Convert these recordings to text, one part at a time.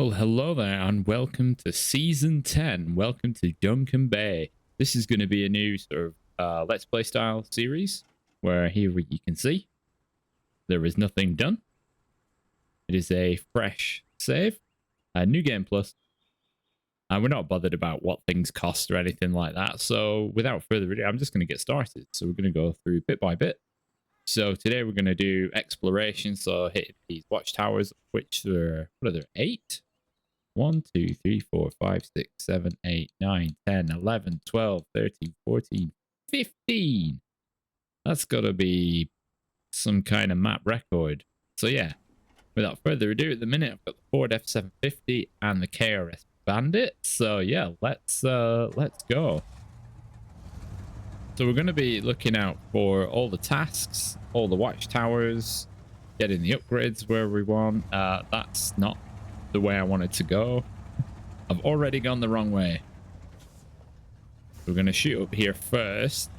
Well, hello there, and welcome to Season 10. Welcome to Duncan Bay. This is going to be a new sort of Let's Play style series, where here you can see there is nothing done. It is a fresh save, a new game plus, and we're not bothered about what things cost or anything like that. So without further ado, I'm just going to get started. So we're going to go through bit by bit. So today we're going to do exploration, so hit these watchtowers, which there, what are there, 8? 1, 2, 3, 4, 5, 6, 7, 8, 9, 10, 11, 12, 13, 14, 15. That's got to be some kind of map record. So yeah, without further ado, at the minute I've got the Ford F750 and the KRS Bandit. So yeah, let's go. So we're going to be looking out for all the tasks, all the watchtowers, getting the upgrades where we want. That's not the way I wanted to go. I've already gone the wrong way. We're going to shoot up here first.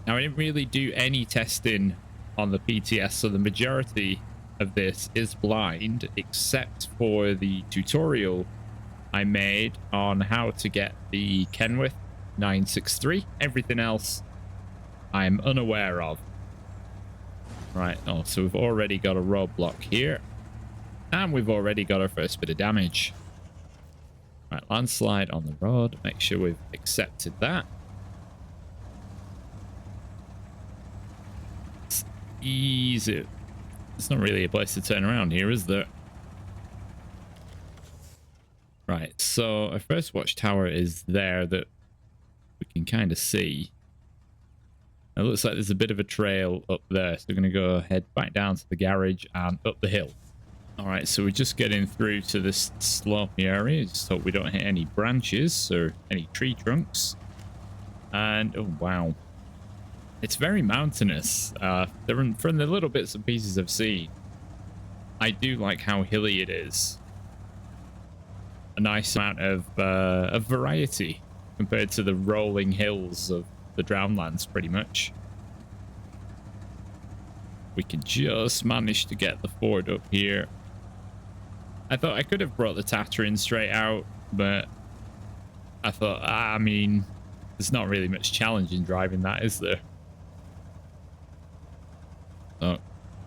Now, I didn't really do any testing on the PTS, so the majority of this is blind, except for the tutorial I made on how to get the Kenworth 963. Everything else I'm unaware of. Right, oh, so we've already got a roadblock here. And we've already got our first bit of damage. Right, landslide on the road. Make sure we've accepted that. It's easy. It's not really a place to turn around here, is there? Right, so our first watchtower is there that we can kind of see. It looks like there's a bit of a trail up there, so we're going to go head back down to the garage and up the hill. All right, so we're just getting through to this slopey area. Just hope we don't hit any branches or any tree trunks. And oh wow, it's very mountainous. From the little bits and pieces I've seen, I do like how hilly it is. A nice amount of variety compared to the rolling hills of the Drownlands, pretty much. We can just manage to get the Ford up here. I thought I could have brought the Tatterin straight out, but I thought, I mean, there's not really much challenge in driving that, is there? Oh,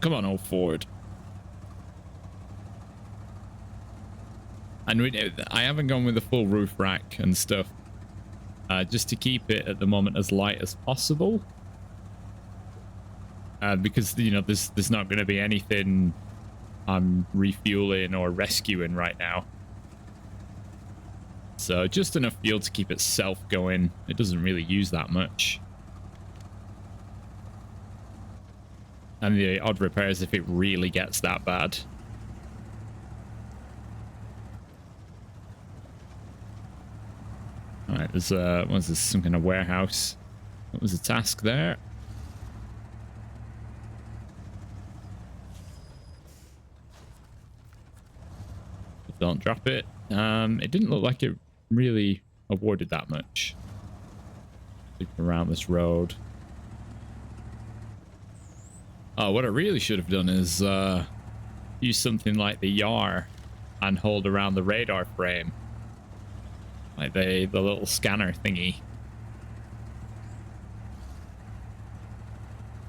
come on, old Ford. And I haven't gone with the full roof rack and stuff, just to keep it at the moment as light as possible. Because, you know, there's not going to be anything I'm refueling or rescuing right now. So just enough fuel to keep itself going. It doesn't really use that much. And the odd repairs if it really gets that bad. Alright, there's what's this, some kind of warehouse. What was the task there? Don't drop it. It didn't look like it really awarded that much. Loop around this road. Oh, what I really should have done is use something like the YAR and hold around the radar frame. Like the little scanner thingy.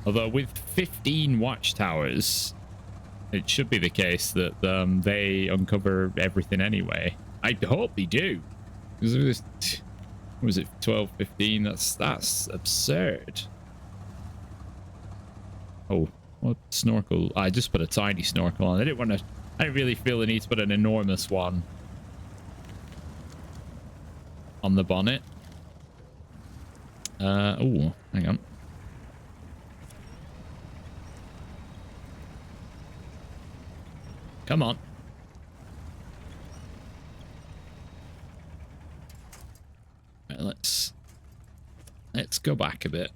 Although with 15 watchtowers, it should be the case that they uncover everything anyway. I hope they do. Because what was it, 12, 15? That's absurd. Oh, what snorkel? I just put a tiny snorkel on. I didn't really feel the need to put an enormous one on the bonnet. Oh, hang on. Come on. Right, let's go back a bit.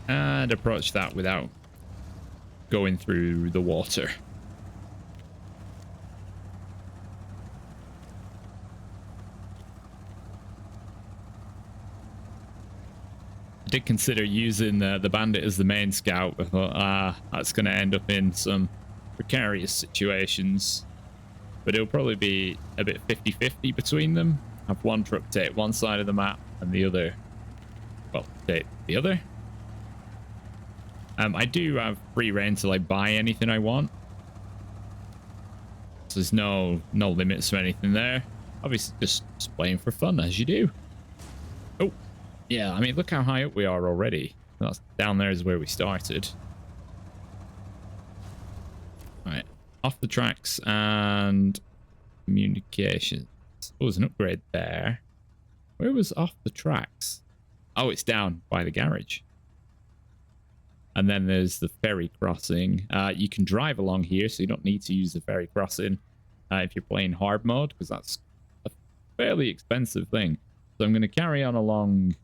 And approach that without going through the water. did consider using the bandit as the main scout. I thought, that's going to end up in some precarious situations. But it'll probably be a bit 50-50 between them. Have one truck take one side of the map and the other, well, take the other. I do have free reign to like buy anything I want. So there's no limits or anything there. Obviously just playing for fun as you do. Oh, yeah, I mean, look how high up we are already. That's down there is where we started. All right, off the tracks and communications. Oh, there's an upgrade there. Where was off the tracks? Oh, it's down by the garage. And then there's the ferry crossing. You can drive along here, so you don't need to use the ferry crossing if you're playing hard mode, because that's a fairly expensive thing. So I'm going to carry on along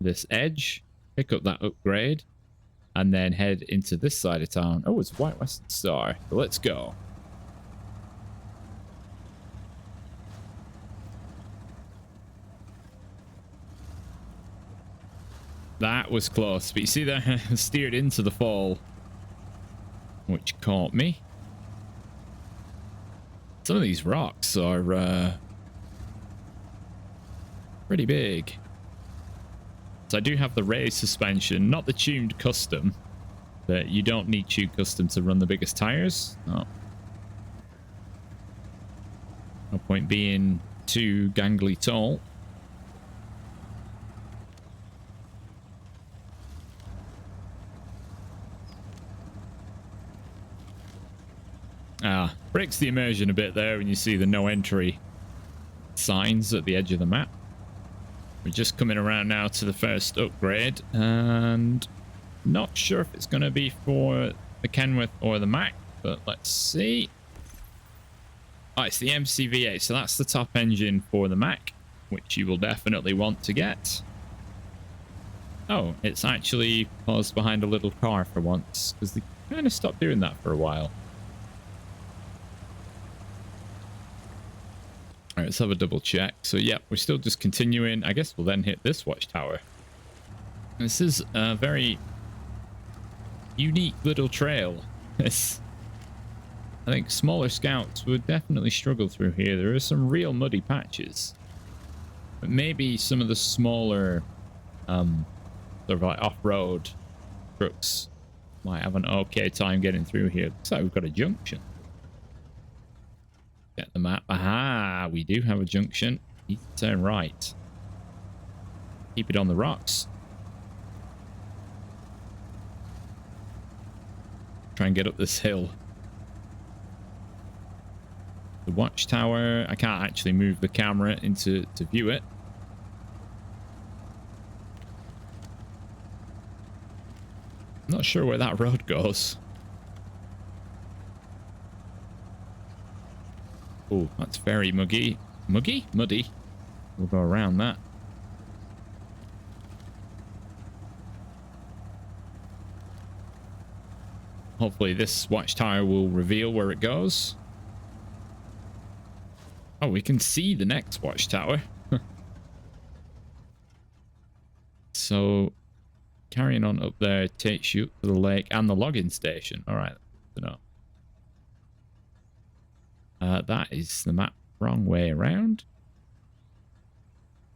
this edge, pick up that upgrade, and then head into this side of town. Oh, it's White Western Star. So let's go. That was close, but you see that I steered into the fall, which caught me. Some of these rocks are pretty big. So I do have the raised suspension, not the tuned custom, but you don't need tuned custom to run the biggest tires. No point being too gangly tall. Breaks the immersion a bit there when you see the no entry signs at the edge of the map. We're just coming around now to the first upgrade, and not sure if it's going to be for the Kenworth or the Mack, but let's see. Oh, it's the MCV8, so that's the top engine for the Mack, which you will definitely want to get. Oh, it's actually paused behind a little car for once, because they kind of stopped doing that for a while. All right, let's have a double check. So, yeah, we're still just continuing. I guess we'll then hit this watchtower. This is a very unique little trail. I think smaller scouts would definitely struggle through here. There are some real muddy patches. But maybe some of the smaller, sort of like off-road trucks might have an okay time getting through here. Looks like we've got a junction. Get the map. Aha, we do have a junction. Need to turn right. Keep it on the rocks. Try and get up this hill. The watchtower. I can't actually move the camera to view it. I'm not sure where that road goes. Oh, that's very muggy. Muggy? Muddy. We'll go around that. Hopefully this watchtower will reveal where it goes. Oh, we can see the next watchtower. So, carrying on up there takes you to the lake and the logging station. All right, I don't know. That is the map wrong way around.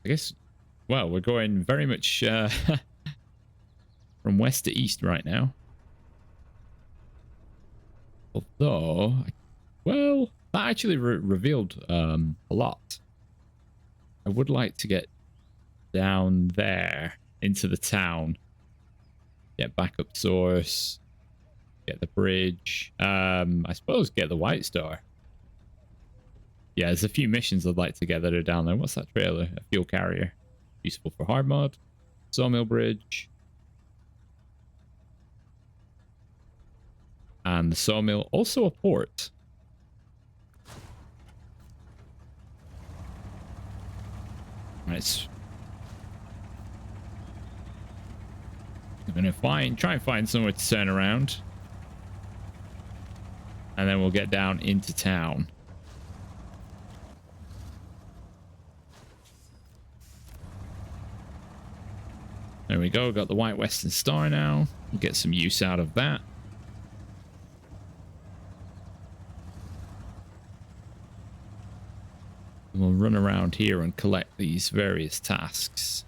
I guess, well, we're going very much from west to east right now. Although, well, that actually revealed a lot. I would like to get down there into the town. Get backup source. Get the bridge. I suppose get the White Star. Yeah, there's a few missions I'd like to get that are down there. What's that trailer? A fuel carrier. Useful for hard mod. Sawmill bridge. And the sawmill. Also a port. Right. I'm going to try and find somewhere to turn around. And then we'll get down into town. There we we go. Got the White Western Star now. We'll get some use out of that. And we'll run around here and collect these various tasks.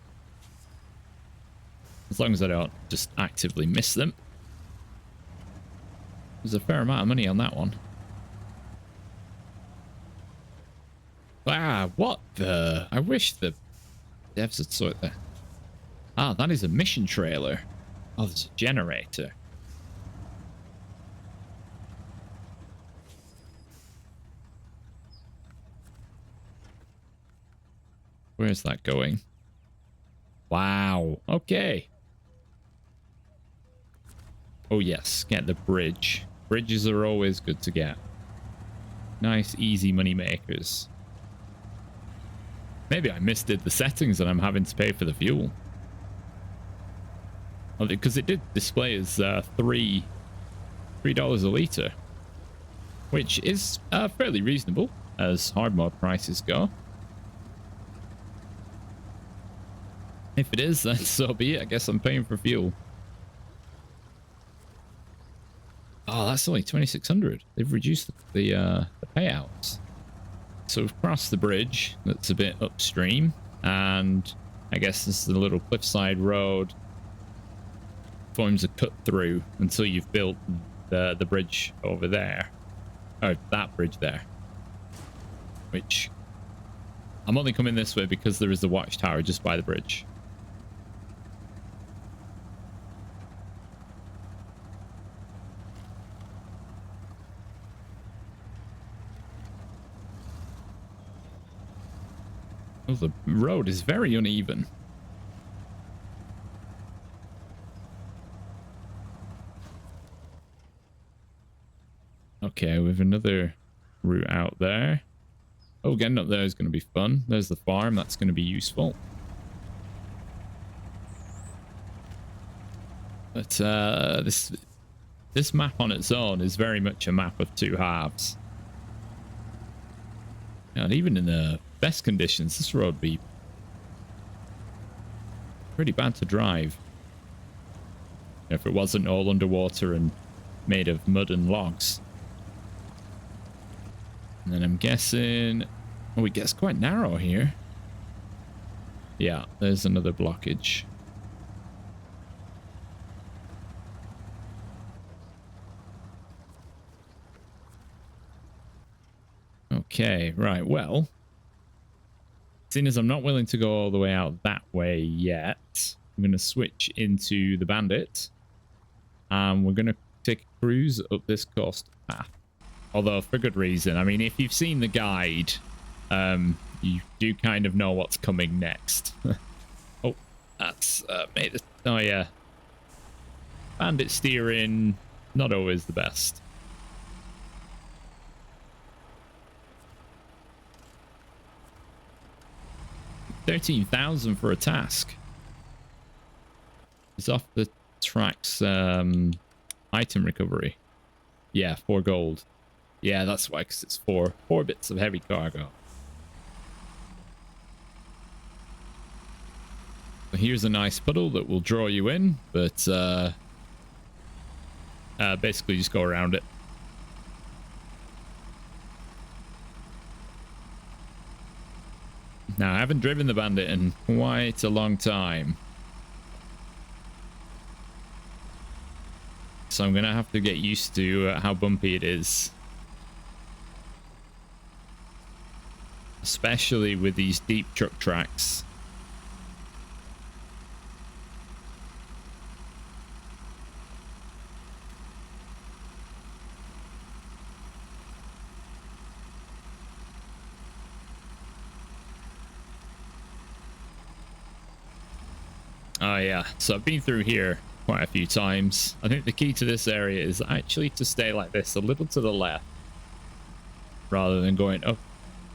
As long as I don't just actively miss them. There's a fair amount of money on that one. Ah, what the? I wish the devs had saw it there. Ah, that is a mission trailer. Oh, there's a generator. Where's that going? Wow. Okay. Oh, yes. Get the bridge. Bridges are always good to get. Nice, easy money makers. Maybe I misdid the settings and I'm having to pay for the fuel. Oh, because it did display as $3 a litre. Which is fairly reasonable as hard mode prices go. If it is, then so be it. I guess I'm paying for fuel. Oh, that's only 2,600. They've reduced the payouts. So we've crossed the bridge that's a bit upstream, and I guess this is the little cliffside road. Forms a cut through until you've built the bridge over there. Or that bridge there. Which I'm only coming this way because there is the watchtower just by the bridge. Oh, the road is very uneven. Okay, we have another route out there. Oh, getting up there is going to be fun. There's the farm. That's going to be useful. But this map on its own is very much a map of two halves. And even in the best conditions, this road would be pretty bad to drive. If it wasn't all underwater and made of mud and logs. And then I'm guessing... Oh, it gets quite narrow here. Yeah, there's another blockage. Okay, right, well... Seeing as I'm not willing to go all the way out that way yet, I'm going to switch into the Bandit. And we're going to take a cruise up this coast path. Although, for good reason. I mean, if you've seen the guide, you do kind of know what's coming next. Oh, that's made it. Oh, yeah. Bandit steering, not always the best. $13,000 for a task. It's off the tracks item recovery. Yeah, 4 gold. Yeah, that's why, because it's four bits of heavy cargo. So here's a nice puddle that will draw you in, but basically just go around it. Now, I haven't driven the Bandit in quite a long time. So I'm going to have to get used to how bumpy it is. Especially with these deep truck tracks. Oh yeah, so I've been through here quite a few times. I think the key to this area is actually to stay like this, a little to the left, rather than going up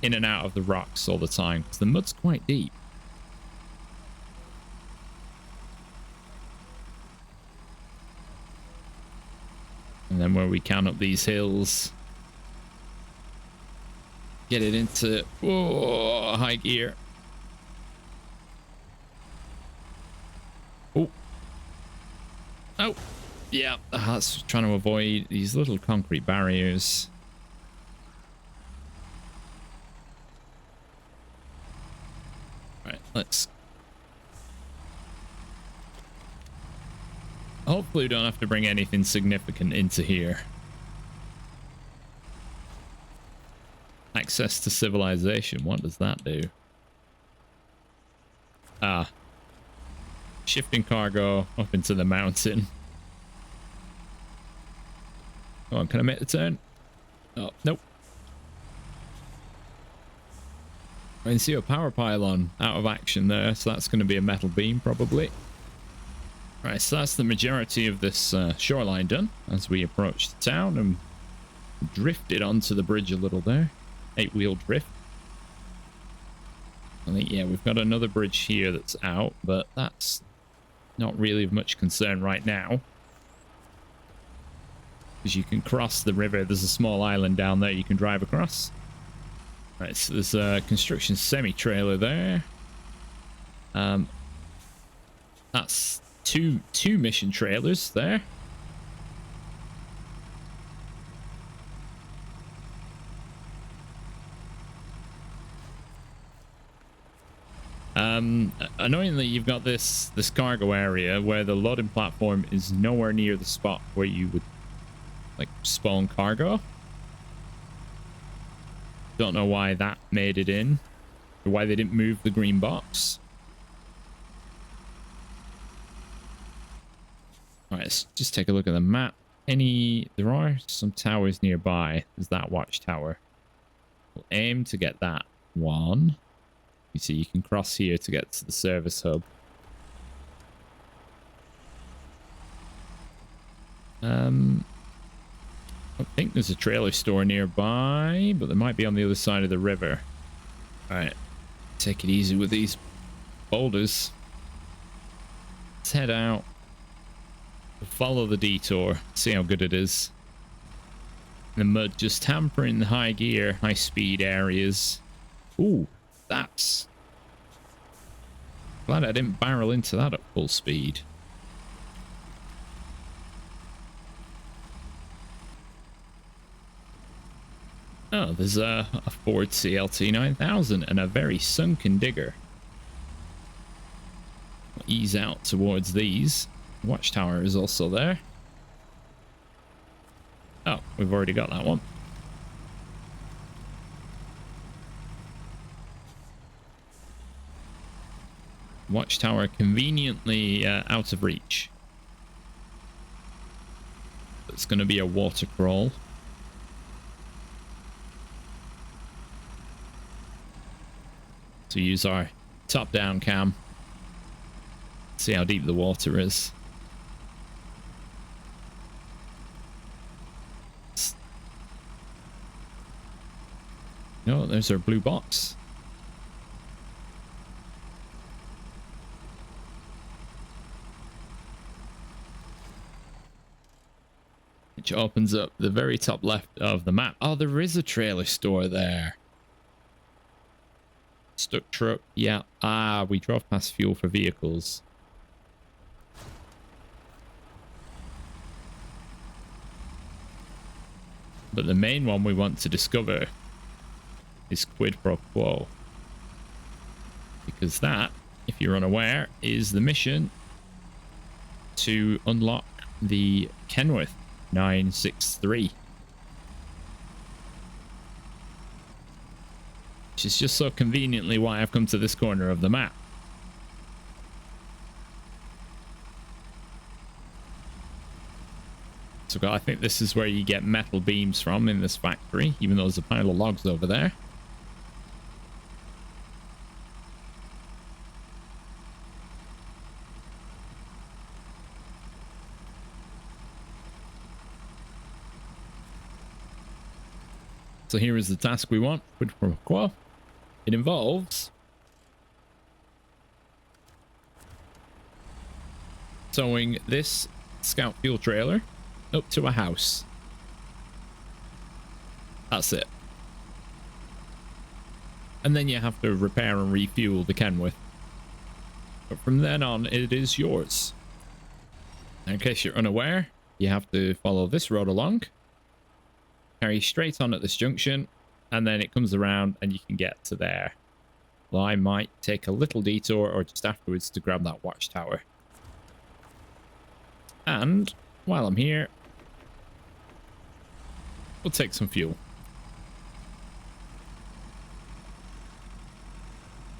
in and out of the rocks all the time, because the mud's quite deep. And then where we can up these hills, get it into high gear. Oh, Oh, yeah. That's trying to avoid these little concrete barriers. Right, let's... Hopefully we don't have to bring anything significant into here. Access to civilization. What does that do? Ah. Shifting cargo up into the mountain. Come on, can I make the turn? Oh, nope. I can see a power pylon out of action there, so that's going to be a metal beam probably. Right, so that's the majority of this shoreline done as we approach the town and drifted onto the bridge a little there. 8-wheel drift. I think, yeah, we've got another bridge here that's out, but that's not really of much concern right now. Because you can cross the river. There's a small island down there you can drive across. Right, so there's a construction semi-trailer there. That's two mission trailers there. Annoyingly, you've got this cargo area where the loading platform is nowhere near the spot where you would like spawn cargo. Don't know why that made it in, or why they didn't move the green box. All right, let's just take a look at the map. There are some towers nearby. There's that watchtower. We'll aim to get that one. You see, you can cross here to get to the service hub. I think there's a trailer store nearby, but they might be on the other side of the river. All right, take it easy with these boulders. Let's head out. We'll follow the detour, see how good it is. The mud just hampering the high gear, high speed areas. Ooh, that's... Glad I didn't barrel into that at full speed. Oh, there's a Ford CLT 9000 and a very sunken digger. We'll ease out towards these. Watchtower is also there. Oh, we've already got that one. Watchtower conveniently out of reach. It's going to be a water crawl. So use our top-down cam. See how deep the water is. Oh, there's our blue box. Which opens up the very top left of the map. Oh, there is a trailer store there. Stuck truck. Yeah. Ah, we drove past fuel for vehicles. But the main one we want to discover is quid pro quo. Because that, if you're unaware, is the mission to unlock the Kenworth 963. Which is just so conveniently why I've come to this corner of the map. So I think this is where you get metal beams from in this factory, even though there's a pile of logs over there. So here is the task we want, quid pro quo. It involves towing this scout fuel trailer up to a house. That's it. And then you have to repair and refuel the Kenworth. But from then on, it is yours. In case you're unaware, you have to follow this road along, carry straight on at this junction, and then it comes around and you can get to there. Well, I might take a little detour or just afterwards to grab that watchtower. And while I'm here, we'll take some fuel.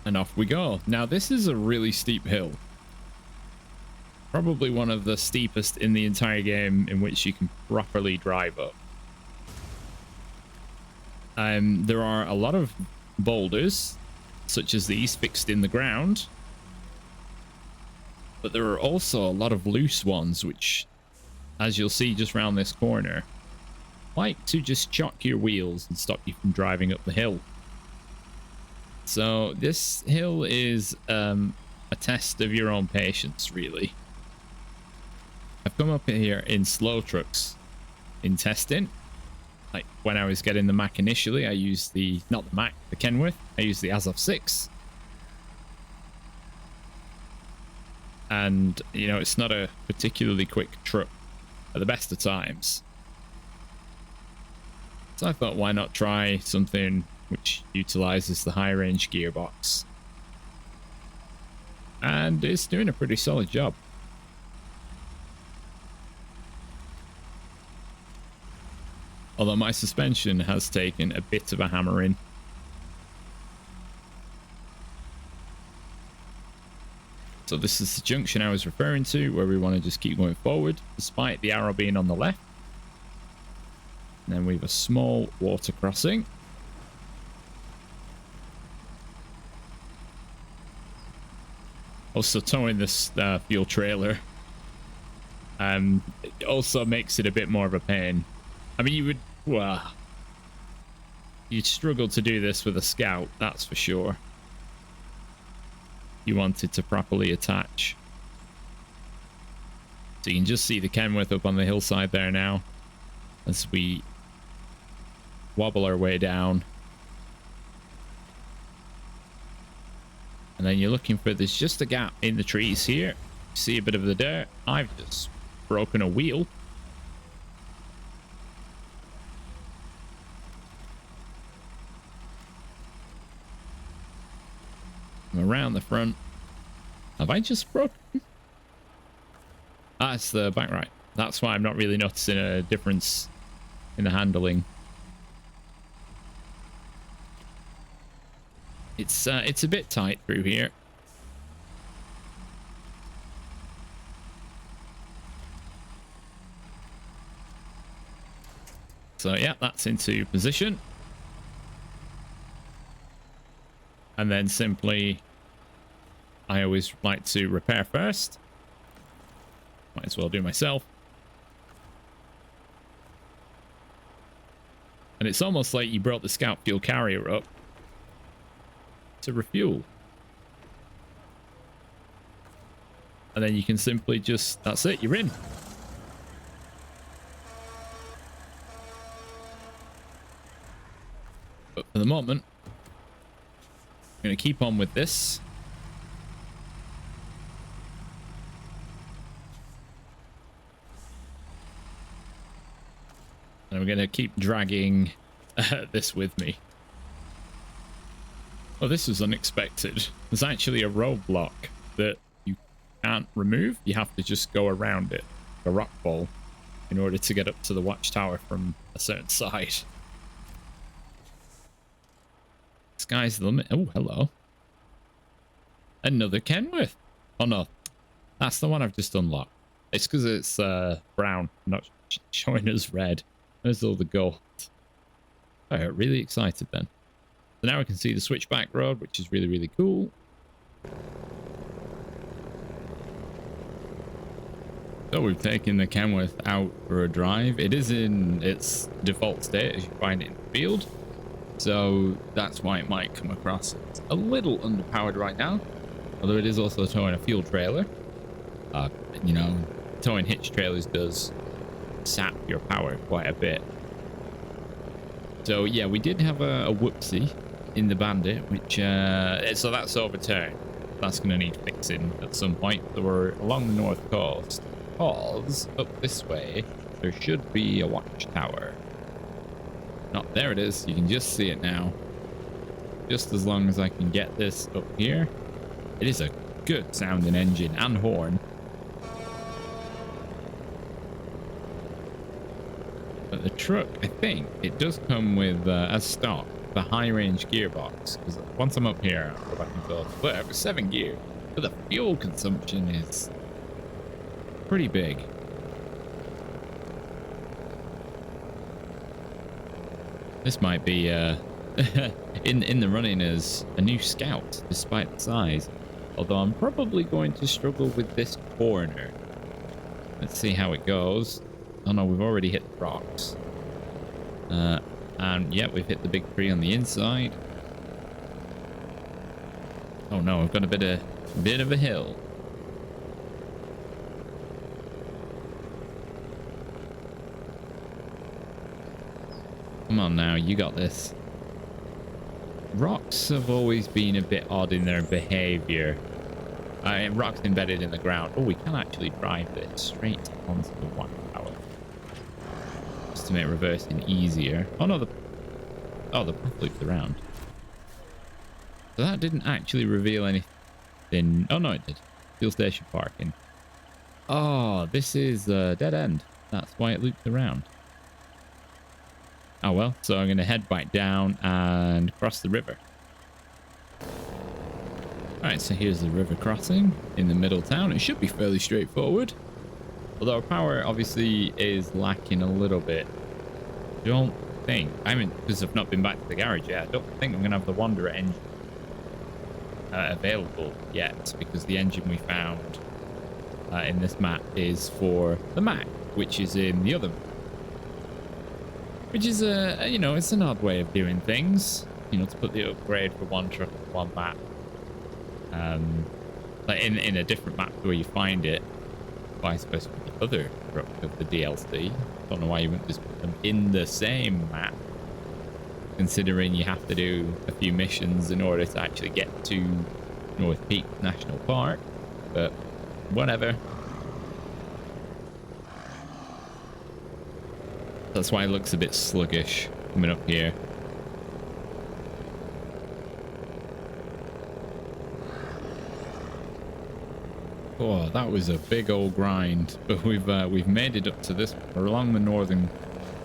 And off we go. Now, this is a really steep hill. Probably one of the steepest in the entire game in which you can properly drive up. There are a lot of boulders, such as these, fixed in the ground. But there are also a lot of loose ones, which, as you'll see just round this corner, like to just chock your wheels and stop you from driving up the hill. So this hill is a test of your own patience, really. I've come up here in slow trucks in testing. Like when I was getting the Mac initially, I used the, not the Mac, the Kenworth. I used the As of 6. And, you know, it's not a particularly quick truck at the best of times. So I thought, why not try something which utilizes the high range gearbox? And it's doing a pretty solid job. Although my suspension has taken a bit of a hammering. So this is the junction I was referring to, where we want to just keep going forward, despite the arrow being on the left. And then we have a small water crossing. Also towing this fuel trailer it also makes it a bit more of a pain. I mean, you would, well, you'd struggle to do this with a Scout, that's for sure. You wanted to properly attach. So you can just see the Kenworth up on the hillside there now as we wobble our way down. And then you're looking for, there's just a gap in the trees here. See a bit of the dirt. I've just broken a wheel. Around the front. Have I just broken? Ah, it's the back right. That's why I'm not really noticing a difference in the handling. It's a bit tight through here. So yeah, that's into position. And then simply, I always like to repair first. Might as well do myself. And it's almost like you brought the Scout fuel carrier up to refuel. And then you can simply just, that's it, you're in. But for the moment, I'm going to keep on with this. And I'm going to keep dragging this with me. Oh, this was unexpected. There's actually a roadblock that you can't remove. You have to just go around it, a rock wall, in order to get up to the watchtower from a certain side. Sky's the limit. Oh, hello. Another Kenworth. Oh, no. That's the one I've just unlocked. It's because it's brown, not showing us red. There's all the gold. I got really excited then. So now we can see the switchback road, which is really, really cool. So we've taken the Kenworth out for a drive. It is in its default state as you find it in the field. So that's why it might come across as a little underpowered right now. Although it is also towing a fuel trailer. You know, towing hitch trailers does sap your power quite a bit. So yeah, we did have a whoopsie in the Bandit, which so that's overturned. That's going to need fixing at some point. So we're along the north coast, because up this way there should be a watchtower. No, there it is. You can just see it now. Just as long as I can get this up here. It is a good sounding engine and horn. But the truck, I think, it does come with, as stock, the high range gearbox. Because once I'm up here, I'll go back and forth. But it was 7 gear. But the fuel consumption is pretty big. This might be in the running as a new Scout, despite the size. Although I'm probably going to struggle with this corner. Let's see how it goes. Oh no, we've already hit the rocks. And yeah, we've hit the big tree on the inside. Oh no, I've got a bit of a hill. Come on now, you got this. Rocks have always been a bit odd in their behavior. Rocks embedded in the ground. Oh, we can actually drive this straight onto the watch tower. Just to make reversing easier. Oh no, the path loops around. So that didn't actually reveal anything. Oh no, it did. Fuel station parking. Oh, this is a dead end. That's why it loops around. Oh well, so I'm going to head back down and cross the river. Alright, so here's the river crossing in the middle town. It should be fairly straightforward. Although our power obviously is lacking a little bit. Don't think, I mean, because I've not been back to the garage yet, I don't think I'm going to have the Wanderer engine available yet. Because the engine we found in this map is for the Mac, which is in the other map. Which is you know, it's an odd way of doing things. You know, to put the upgrade for one truck on one map. Like in a different map where you find it. Vice versa with the other truck of the DLC. Don't know why you wouldn't just put them in the same map. Considering you have to do a few missions in order to actually get to North Peak National Park. But whatever. That's why it looks a bit sluggish coming up here. Oh, that was a big old grind, but we've made it up to this. We're along the northern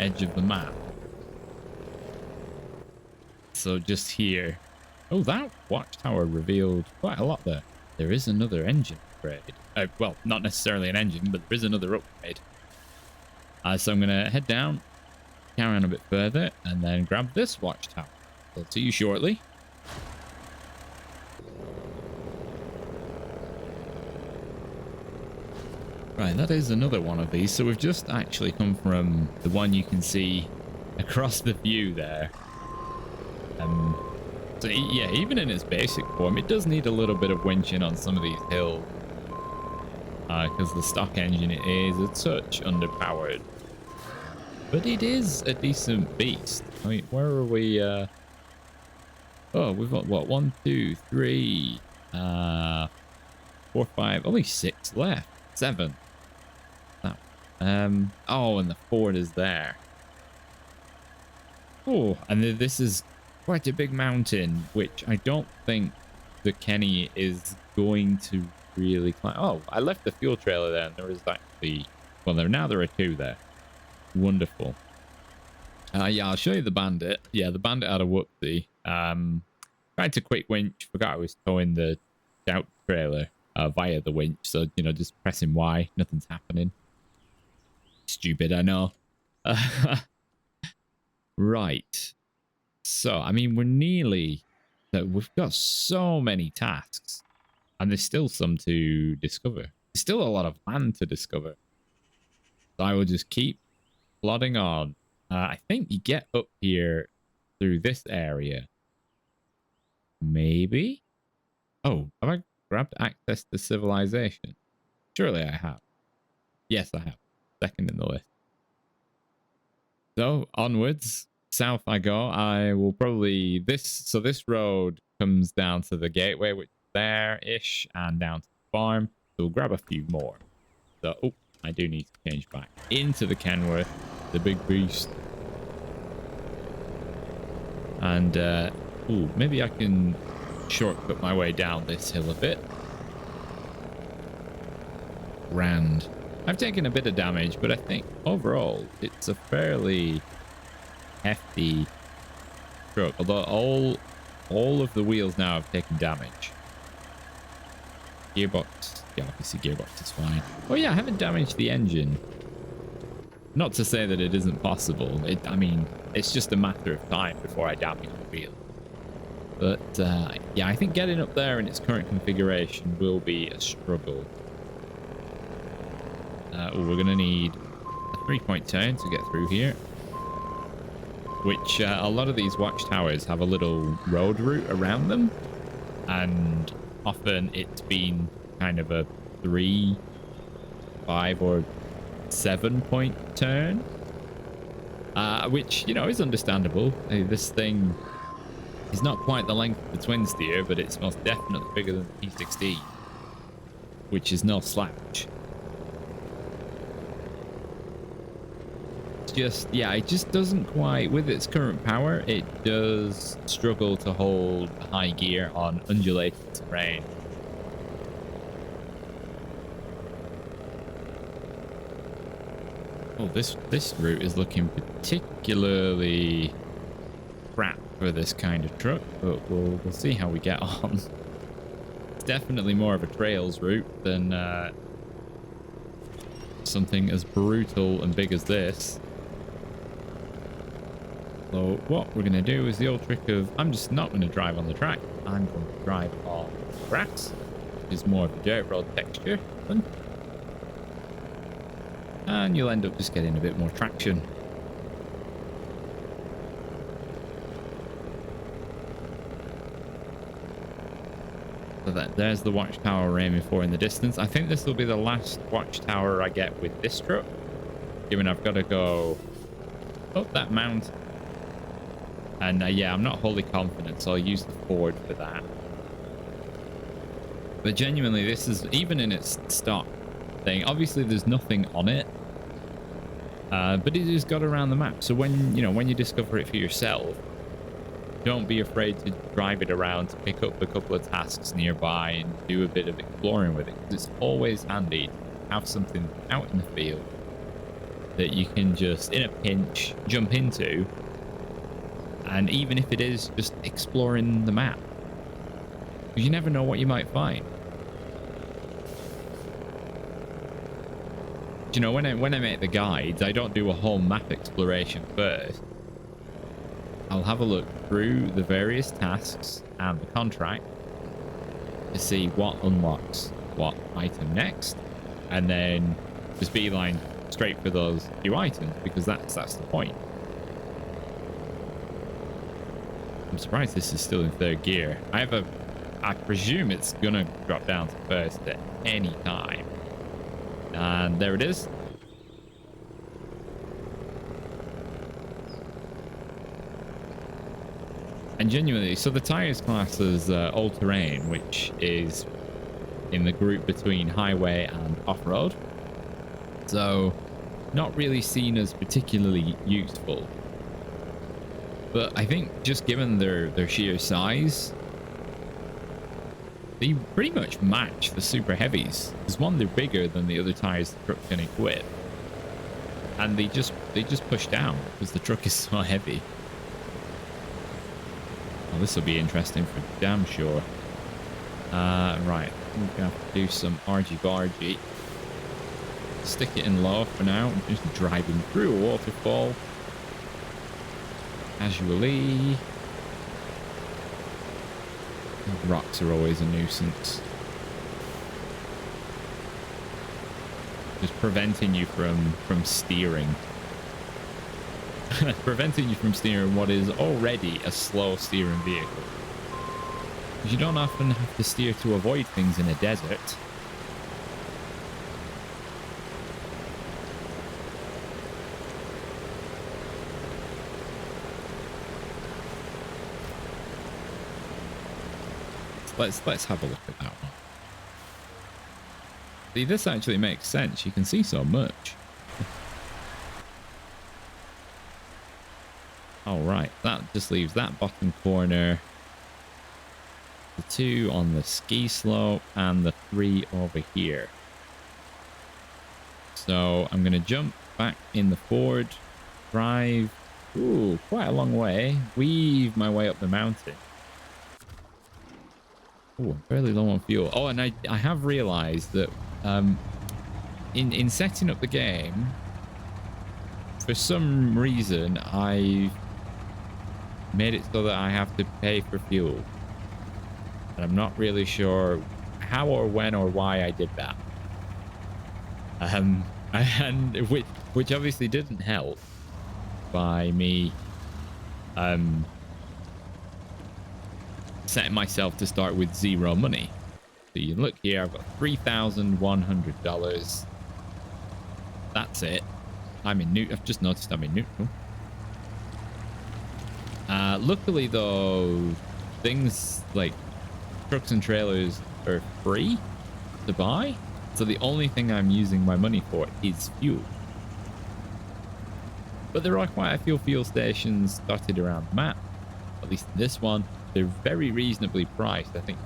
edge of the map. So just here. Oh, that watchtower revealed quite a lot there. There is another engine upgrade. Well, not necessarily an engine, but there is another upgrade. So I'm going to head down, carry on a bit further, and then grab this watchtower. I'll see you shortly. Right, that is another one of these. So we've just actually come from the one you can see across the view there. So yeah, even in its basic form, it does need a little bit of winching on some of these hills. Because the stock engine is a touch underpowered. But it is a decent beast. I mean, where are we? Oh, we've got what? 1, 2, 3, 4, 5, only 6 left. 7. That. Oh, and the Ford is there. Oh, and this is quite a big mountain, which I don't think the Kenny is going to really climb. Oh, I left the fuel trailer there, and there is actually, well, there are 2 there. Wonderful. Yeah, I'll show you the Bandit. Yeah, the Bandit had a whoopsie. Tried to quick winch, forgot I was towing the Scout trailer via the winch, so you know, just pressing Y, nothing's happening. Stupid, I know. Right. So, I mean, we've got so many tasks, and there's still some to discover. There's still a lot of land to discover. So I will just keep plodding on. I think you get up here through this area. Maybe? Oh, have I grabbed access to civilization? Surely I have. Yes, I have. Second in the list. So, onwards. South I go. I will probably... So this road comes down to the gateway, which is there-ish, and down to the farm. So we'll grab a few more. So, oh, I do need to change back into the Kenworth, the big beast. And, ooh, maybe I can shortcut my way down this hill a bit. Grand. I've taken a bit of damage, but I think overall it's a fairly hefty truck. Although all of the wheels now have taken damage. Gearbox, yeah, obviously gearbox is fine. Oh yeah, I haven't damaged the engine. Not to say that it isn't possible. I mean, it's just a matter of time before I damage the wheel. But yeah, I think getting up there in its current configuration will be a struggle. We're going to need a 3-point turn to get through here. Which a lot of these watchtowers have a little road route around them. And often it's been kind of a 3, 5, or 7-point turn. Which, you know, is understandable. This thing is not quite the length of the twin steer, but it's most definitely bigger than the P16. Which is no slouch. Just, yeah, it just doesn't quite, with its current power, it does struggle to hold high gear on undulating terrain. Oh, this route is looking particularly crap for this kind of truck, but we'll see how we get on. It's definitely more of a trails route than something as brutal and big as this. So what we're going to do is the old trick of, I'm just not going to drive on the track. I'm going to drive on grass, which is more of a dirt road texture. And you'll end up just getting a bit more traction. So there's the watchtower we're aiming for in the distance. I think this will be the last watchtower I get with this truck, given I've got to go up that mountain. And yeah, I'm not wholly confident, so I'll use the Ford for that. But genuinely, this is, even in its stock thing, obviously there's nothing on it. But it has got around the map. So when you discover it for yourself, don't be afraid to drive it around to pick up a couple of tasks nearby and do a bit of exploring with it. It's always handy to have something out in the field that you can just, in a pinch, jump into. And even if it is just exploring the map, you never know what you might find. You know, when I make the guides, I don't do a whole map exploration first. I'll have a look through the various tasks and the contract to see what unlocks what item next, and then just beeline straight for those few items, because that's the point. I'm surprised this is still in third gear. I presume it's gonna drop down to first at any time. And there it is. And genuinely, so the tires class is all-terrain, which is in the group between highway and off-road. So not really seen as particularly useful. But I think just given their sheer size, they pretty much match the super heavies. Because one, they're bigger than the other tires the truck can equip, and they just push down because the truck is so heavy. Well, this will be interesting for damn sure. Right, we're gonna have to do some argy-bargy. Stick it in low for now. I'm just driving through a waterfall casually. Rocks are always a nuisance. Just preventing you from steering. Preventing you from steering what is already a slow steering vehicle. You don't often have to steer to avoid things in a desert. Let's have a look at that one. See, this actually makes sense. You can see so much. All right, that just leaves that bottom corner. The 2 on the ski slope and the 3 over here. So I'm going to jump back in the Ford, drive, ooh, quite a long way, weave my way up the mountain. Oh, I'm fairly low on fuel. Oh, and I have realized that in setting up the game, for some reason, I've made it so that I have to pay for fuel. And I'm not really sure how or when or why I did that. And which obviously didn't help by me setting myself to start with 0 money. So you look here, I've got $3,100. That's it. I'm in neutral. I've just noticed I'm in neutral. Luckily though, things like trucks and trailers are free to buy. So the only thing I'm using my money for is fuel. But there are quite a few fuel stations dotted around the map. At least this one, they're very reasonably priced. I think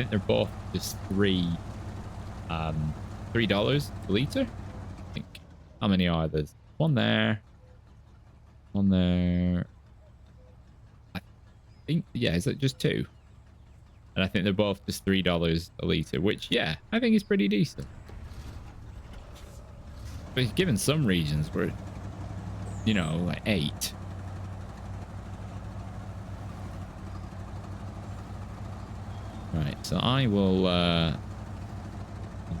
they're both just $3 a liter. I think. How many are there? One there. One there. I think, yeah, is that just 2? And I think they're both just $3 a liter, which, yeah, I think is pretty decent. But given some regions where, you know, like 8. Right, so I will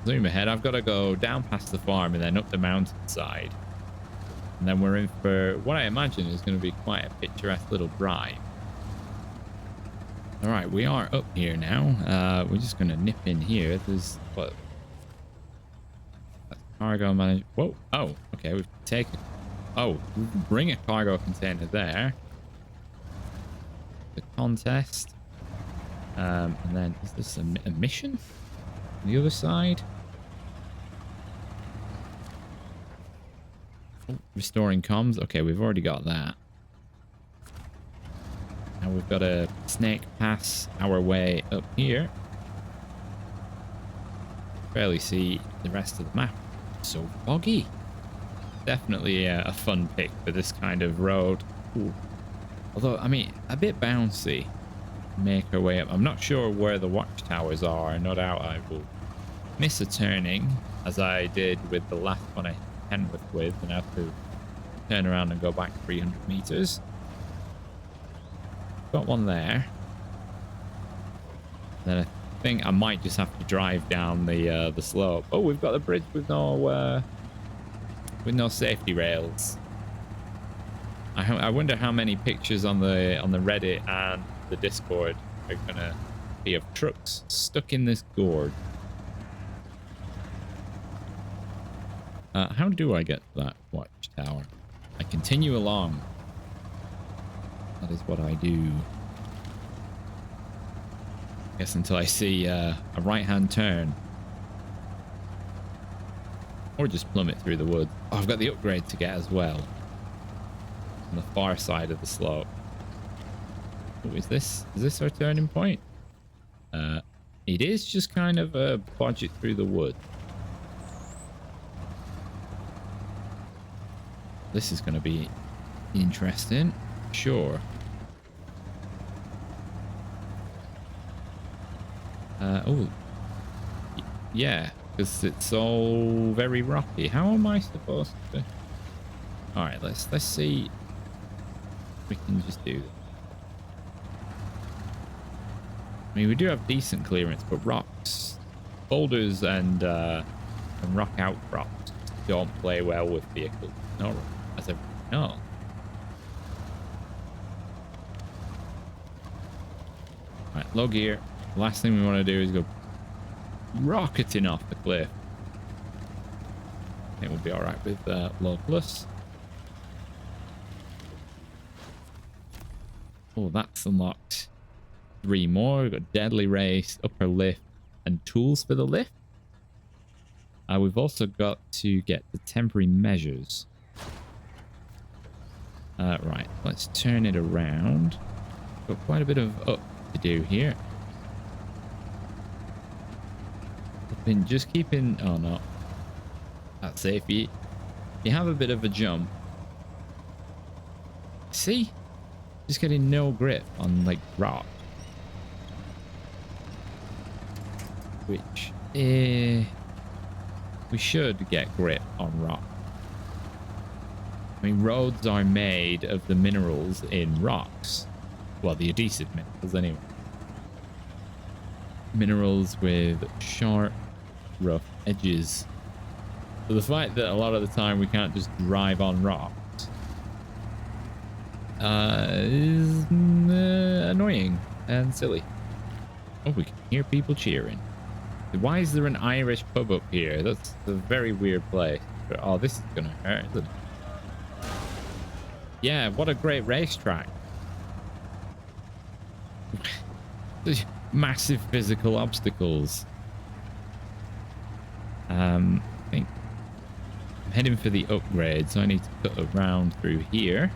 zoom ahead. I've got to go down past the farm and then up the mountainside. And then we're in for what I imagine is going to be quite a picturesque little drive. All right, we are up here now. We're just going to nip in here. There's what? That's cargo management. Whoa. Oh, okay. We've taken. Oh, we can bring a cargo container there. The contest. And then is this a mission? On the other side. Oh, restoring comms. Okay, we've already got that. Now we've got to snake pass our way up here. Barely see the rest of the map. So foggy. Definitely a fun pick for this kind of road. Ooh. Although, I mean, a bit bouncy. Make our way up. I'm not sure where the watchtowers are. No doubt I will miss a turning, as I did with the last one I Kenworth with, and have to turn around and go back 300 meters. Got one there. Then I think I might just have to drive down the slope. Oh, we've got the bridge with no safety rails. I wonder how many pictures on the Reddit and the Discord are gonna be of trucks stuck in this gorge. How do I get to that watchtower? I continue along. That is what I do. I guess until I see a right-hand turn. Or just plummet through the woods. Oh, I've got the upgrade to get as well. On the far side of the slope. Oh, is this our turning point? It is just kind of a budget through the wood. This is going to be interesting. Sure. Oh. Yeah, because it's all very rocky. How am I supposed to... Alright, let's see if we can just do this. I mean, we do have decent clearance, but rocks, boulders and rock outcrops don't play well with vehicles. No, as I know. Right, low gear. The last thing we want to do is go rocketing off the cliff. I think we'll be all right with low plus. Oh, that's unlocked 3 more. We've got deadly race, upper lift, and tools for the lift. We've also got to get the temporary measures. Right, let's turn it around. Got quite a bit of up to do here. Been just keeping... Oh, no. That's safe. You have a bit of a jump. See? Just getting no grip on, like, rock. Which, we should get grip on rock. I mean, roads are made of the minerals in rocks. Well, the adhesive minerals, anyway. Minerals with sharp, rough edges. So the fact that a lot of the time we can't just drive on rocks is annoying and silly. Oh, we can hear people cheering. Why is there an Irish pub up here? That's a very weird place. Oh, this is gonna hurt, isn't it? Yeah, what a great racetrack. Massive physical obstacles. I think I'm heading for the upgrade, so I need to cut around through here.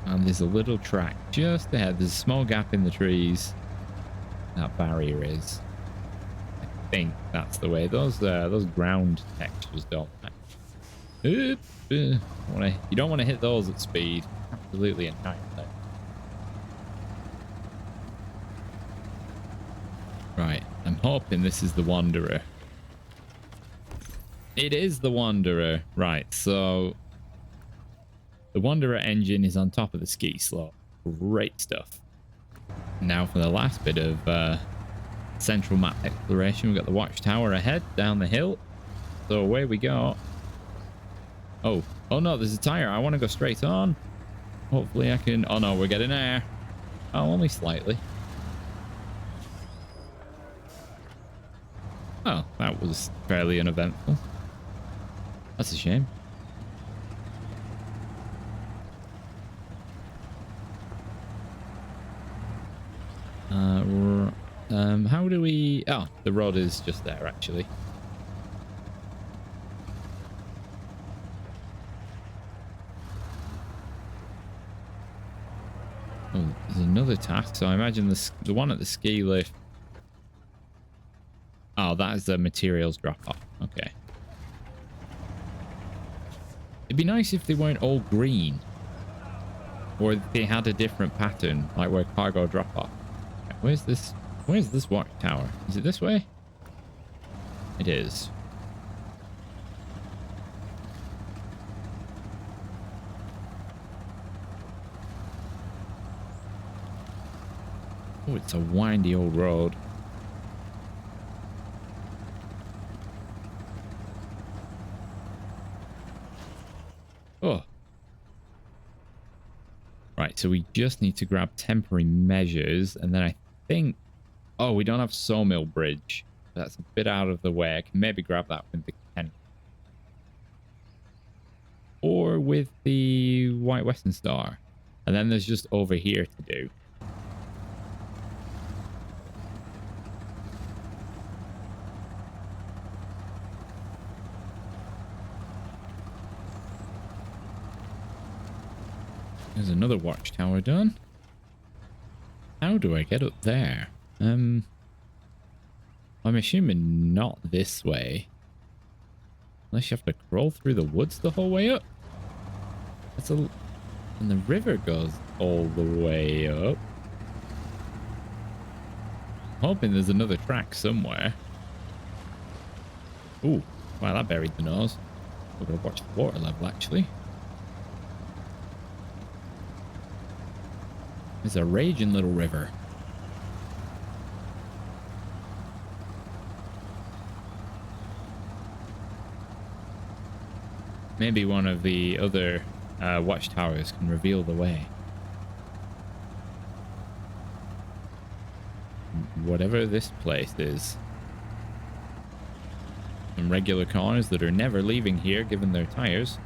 And there's a little track just ahead. There's a small gap in the trees. That barrier is. I think that's the way. Those ground textures don't match. Oop, you don't want to hit those at speed. Absolutely entirely. Right, I'm hoping this is the Wanderer. It is the Wanderer. Right, so the Wanderer engine is on top of the ski slope. Great stuff. Now for the last bit of central map exploration, we've got the watchtower ahead down the hill. So away we go. Oh no, there's a tire. I want to go straight on. Hopefully I can... Oh no, we're getting air. Oh, only slightly. Oh, that was fairly uneventful. That's a shame. How do we... Oh, the road is just there, actually. Oh, there's another task. So I imagine the one at the ski lift. Oh, that is the materials drop-off. Okay. It'd be nice if they weren't all green. Or if they had a different pattern, like where cargo drop-off. Where's this watchtower? Is it this way? It is. Oh, it's a windy old road. Oh. Right, so we just need to grab temporary measures, and then I think... Oh, we don't have Sawmill Bridge. That's a bit out of the way. I can maybe grab that with the Kenworth. Or with the White Western Star. And then there's just over here to do. There's another watchtower done. How do I get up there? I'm assuming not this way. Unless you have to crawl through the woods the whole way up. And the river goes all the way up. I'm hoping there's another track somewhere. Ooh, wow, that buried the nose. We're gonna watch the water level, actually. It's a raging little river. Maybe one of the other watchtowers can reveal the way. Whatever this place is. Some regular cars that are never leaving here given their tires.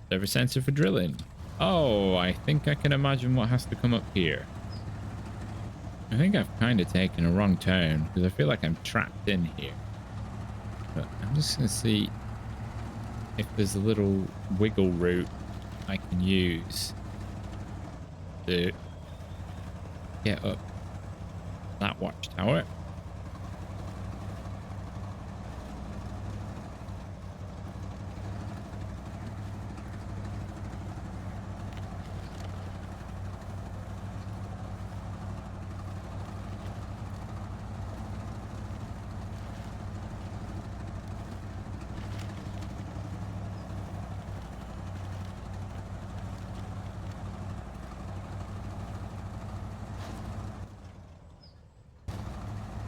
Servo sensor for drilling. Oh, I think I can imagine what has to come up here. I think I've kind of taken a wrong turn because I feel like I'm trapped in here. But I'm just going to see if there's a little wiggle route I can use to get up that watchtower.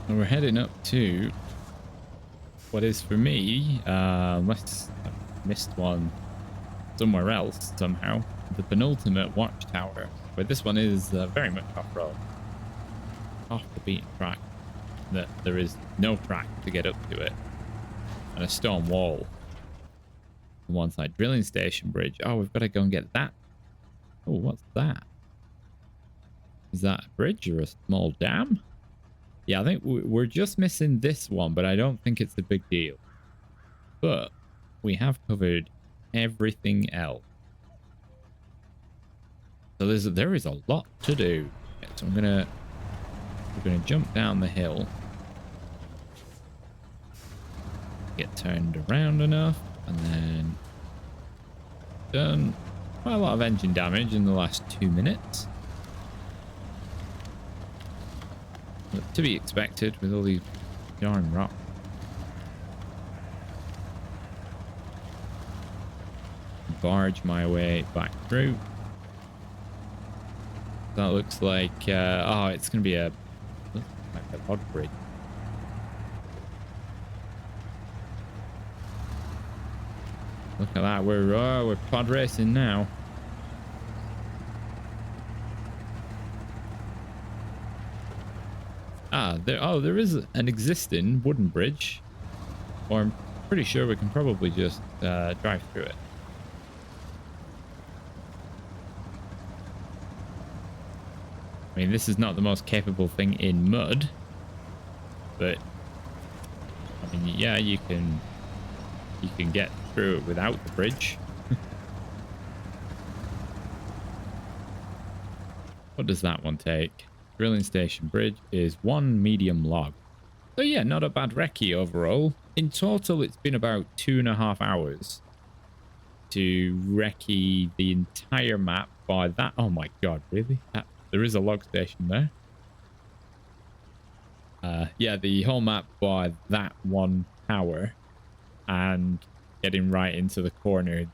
And we're heading up to what is for me, unless I've missed one somewhere else somehow, the penultimate watchtower, where this one is very much off-road, off the beaten track. That there is no track to get up to it, and a stone wall on one side. Drilling station bridge. Oh, we've got to go and get that. Oh, what's that? Is that a bridge or a small dam? Yeah, I think we're just missing this one, but I don't think it's a big deal. But we have covered everything else. So there is a lot to do. Okay, so we're gonna jump down the hill. Get turned around enough, and then done quite a lot of engine damage in the last 2 minutes. But to be expected with all these jarring rocks. Barge my way back through. That looks like oh, it's gonna be a pod bridge. Look at that, we're pod racing now. There is an existing wooden bridge, or I'm pretty sure we can probably just drive through it. I mean, this is not the most capable thing in mud, but I mean, yeah, you can get through it without the bridge. What does that one take? Drilling station bridge is 1 medium log. So yeah, not a bad recce overall. In total, it's been about 2.5 hours to recce the entire map by that. Oh my god, really? There is a log station there. Yeah, the whole map by that one tower and getting right into the corner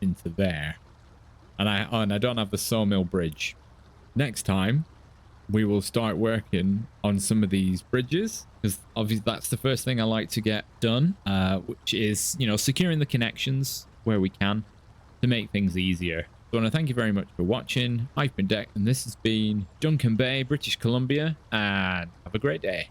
into there. And I don't have the sawmill bridge. Next time, we will start working on some of these bridges, because obviously that's the first thing I like to get done, which is, you know, securing the connections where we can to make things easier. So I want to thank you very much for watching. I've been Deck, and this has been Duncan Bay, British Columbia, and have a great day.